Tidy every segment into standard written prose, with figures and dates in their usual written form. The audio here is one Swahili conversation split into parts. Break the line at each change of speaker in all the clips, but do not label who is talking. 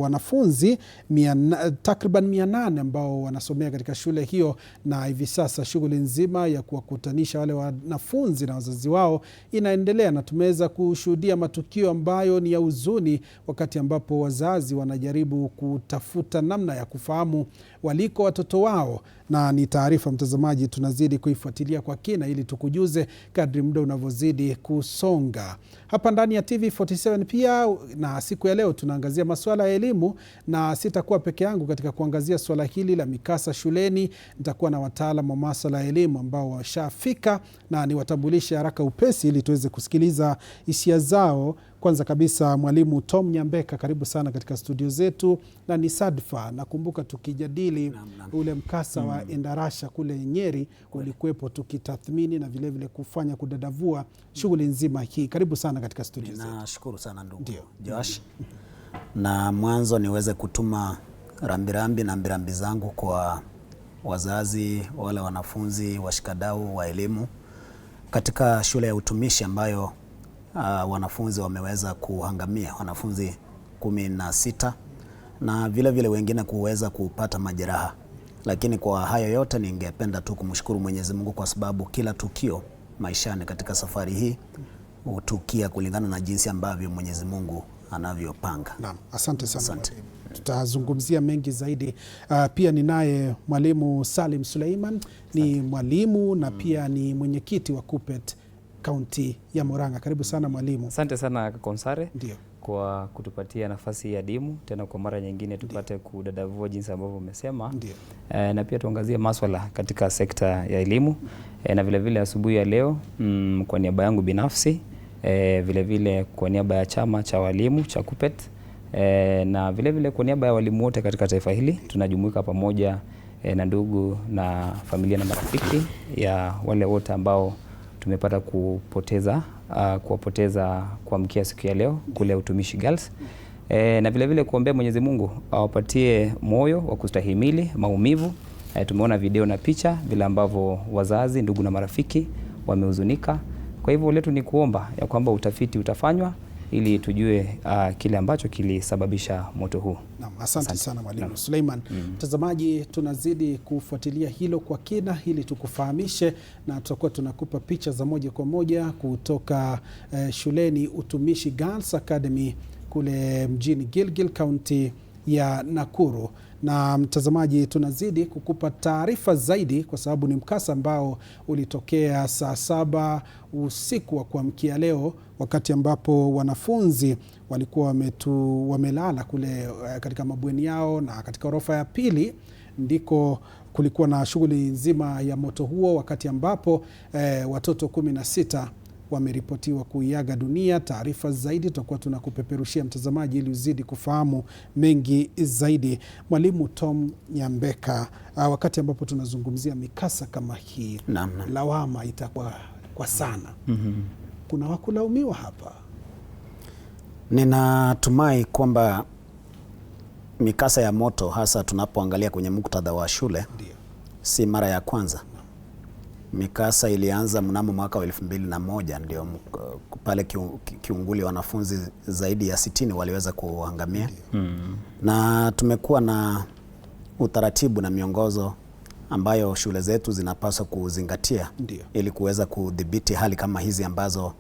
wanafunzi takriban 800 ambao wanasomea katika shule hiyo, na hivi sasa shughuli nzima ya kuwakutanisha wale wanafunzi na wazazi wao inaendelea, na tumeweza kushuhudia matukio ambayo ni ya huzuni, wakati ambapo wazazi wanajaribu kutafuta namna ya kufahamu waliko watoto wao. Na ni taarifa, mtazamaji, tunazidi kuifuatilia kwa kina ili tukujuze kadri muda unavyozidi kusonga hapa ndani ya TV47. Pia na siku ya leo tunaangazia masuala ya elimu, na sitakuwa peke yangu katika kuangazia swala hili la mikasa shuleni. Nitakuwa na wataalamu wa masuala ya elimu ambao washafika, na niwatambulishe haraka upesi ili tuweze kusikiliza hisia zao. Kwanza kabisa, mwalimu Tom Nyambeka, karibu sana katika studio zetu. Na ni sadfa, nakumbuka tukijadili ule mkasa wa Endarasha kule Nyeri, ulikuwepo tukitathmini na vile vile kufanya kudadavua shughuli nzima hii. Karibu sana katika studio zetu.
Nashukuru sana ndugu Josh. Na mwanzo niweze kutuma rambirambi na mbirambi zangu kwa wazazi, wale wanafunzi, washikadau wa elimu katika shule ya utumishi ambayo wanafunzi wameweza kuhangamia, wanafunzi 16, na vile vile wengine kuweza kupata majeraha. Lakini kwa hayo yote ningependa tu kumshukuru Mwenyezi Mungu, kwa sababu kila tukio maishani katika safari hii hutukia kulingana na jinsi ambavyo Mwenyezi Mungu anavyopanga.
Naam, asante sana. Asante. Tutazungumzia mengi zaidi. Pia ninaye mwalimu Salim Suleiman, ni mwalimu na pia ni mwenyekiti wa KUPPET kaunti ya Murang'a. Karibu sana mwalimu.
Asante sana Konsare.
Ndio.
Kwa kutupatia nafasi ya adimu tena kwa mara nyingine tupate kudadavua jinsi ambavyo umesema. Na pia tuangazie masuala katika sekta ya elimu. Na vile vile asubuhi ya leo kwa niaba yangu binafsi, vile vile kwa niaba ya chama cha walimu cha KUPPET, na vile vile kwa niaba ya walimu wote katika taifa hili, tunajumuika pamoja na ndugu na familia na marafiki ya wale wote ambao tumepata kuwapoteza kuamkia siku ya leo kule Utumishi Girls. Na vile vile kuombea Mwenyezi Mungu awapatie moyo wa kustahimili maumivu. Tumeona video na picha vile ambavyo wazazi, ndugu na marafiki wamehuzunika. Kwa hivyo letu ni kuomba ya kwamba utafiti utafanywa ili tujue kile ambacho kilisababisha moto huu.
Naam, asante sana mwalimu Suleiman. Mtazamaji, tunazidi kufuatilia hilo kwa kina ili tukufahamishe, na tutakuwa tunakupa picha za moja kwa moja kutoka shuleni Utumishi Girls Academy kule mjini Gilgil, kaunti ya Nakuru. Na mtazamaji, tunazidi kukupa taarifa zaidi kwa sababu ni mkasa ambao ulitokea saa 7 usiku wa kuamkia leo, wakati ambapo wanafunzi walikuwa wamelala kule katika mabweni yao, na katika orofa ya pili ndiko kulikuwa na shughuli nzima ya moto huo, wakati ambapo watoto 16 wameripotiwa kuiaga dunia. Taarifa zaidi tutakuwa tunakupeperushia mtazamaji ili uzidi kufahamu mengi zaidi. Mwalimu Tom Nyambeka, wakati ambapo tunazungumzia mikasa kama hii, lawama itakuwa kwa sana. Kuna wakulaumiwa hapa.
Ninatumai kwamba mikasa ya moto, hasa tunapoangalia kwenye muktadha wa shule, si mara ya kwanza. Mikasa ilianza mnamo mwaka wa 2001, ndio pale Kiunguli wanafunzi zaidi ya 60 waliweza kuangamia. Na tumekuwa na utaratibu na miongozo ambayo shule zetu zinapaswa kuzingatia ili kuweza kudhibiti hali kama hizi ambazo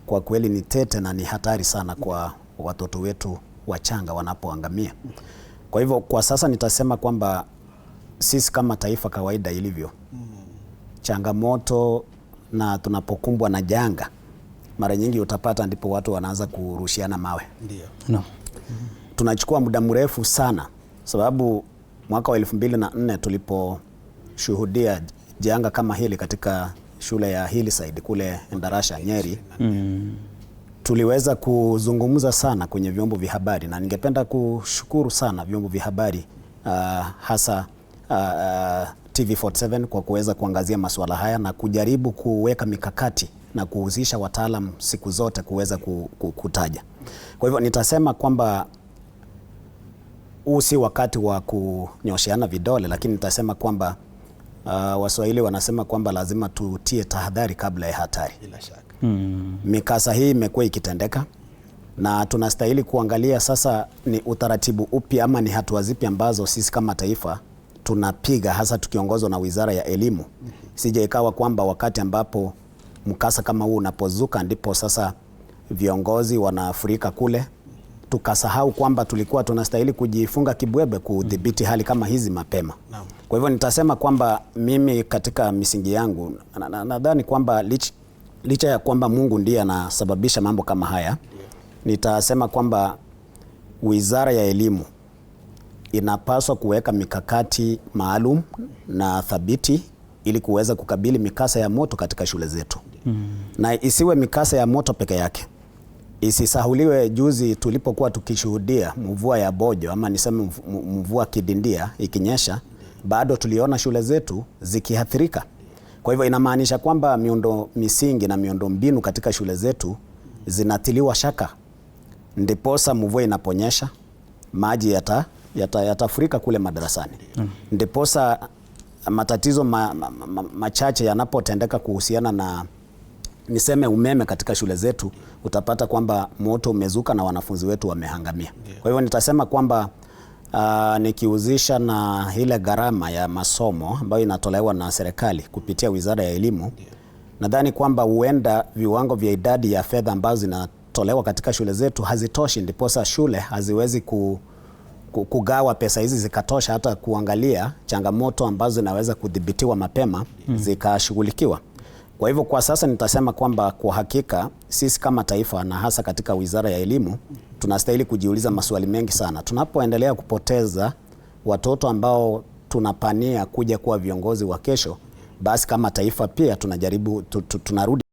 kwa kweli ni tete na ni hatari sana kwa watoto wetu wachanga wanapoangamia. Kwa hivyo kwa sasa nitasema kwamba sisi kama taifa, kawaida ilivyo, changamoto na tunapokumbwa na janga, mara nyingi utapata ndipo watu wanaanza kurushiana mawe. Tunachukua muda mrefu sana, sababu mwaka wa 2004 tuliposhuhudia janga kama hili katika shule ya Hillside kule Endarasha Nyeri, tuliweza kuzungumza sana kwenye vyombo vya habari, na ningependa kushukuru sana vyombo vya habari, hasa TV47 kwa kuweza kuangazia masuala haya na kujaribu kuweka mikakati na kuhusisha wataalam siku zote kuweza kutaja. Kwa hivyo nitasema kwamba huu si wakati wa kunyosheana vidole, lakini nitasema kwamba Waswahili wanasema kwamba lazima tutie tahadhari kabla ya hatari.
Bila shaka.
Mikasa hii imekuwa ikitendeka, na tunastahili kuangalia sasa ni utaratibu upi ama ni hatua zipi ambazo sisi kama taifa tunapiga, hasa tukiongozwa na Wizara ya Elimu. Sije ikawa kwamba wakati ambapo mkasa kama huu unapozuka ndipo sasa viongozi wanafurika kule, tukasahau kwamba tulikuwa tunastahili kujifunga kibwebe kudhibiti hali kama hizi mapema. Kwa hivyo nitasema kwamba mimi katika misingi yangu nadhani kwamba licha ya kwamba Mungu ndiye anasababisha mambo kama haya, nitasema kwamba Wizara ya Elimu inapaswa kuweka mikakati maalum na thabiti ili kuweza kukabili mikasa ya moto katika shule zetu. Na isiwe mikasa ya moto peke yake. Isisahuliwe juzi tulipokuwa tukishuhudia mvua ya bojo ama niseme mvua kidindia ikinyesha, bado tuliona shule zetu zikiathirika. Kwa hivyo inamaanisha kwamba miundo misingi na miundo mbinu katika shule zetu zinatiliwa shaka. Ndiposa mvua inaponyesha maji yatafurika kule madarasani. Ndiposa matatizo machache yanapotendeka kuhusiana na niseme umeme katika shule zetu, utapata kwamba moto umezuka na wanafunzi wetu wamehangamia. Kwa hivyo nitasema kwamba nikiuzisha na ile gharama ya masomo ambayo inatolewa na serikali kupitia Wizara ya Elimu, nadhani kwamba huenda viwango vya idadi ya fedha ambazo zinatolewa katika shule zetu hazitoshi, ndiposa shule haziwezi kugawa pesa hizi zikatosha hata kuangalia changamoto ambazo zinaweza kudhibitiwa mapema zikashughulikiwa. Kwa hivyo kwa sasa nitasema kwamba kwa hakika sisi kama taifa na hasa katika Wizara ya Elimu tunastahili kujiuliza maswali mengi sana. Tunapoendelea kupoteza watoto ambao tunapania kuja kuwa viongozi wa kesho, basi kama taifa pia tunarudi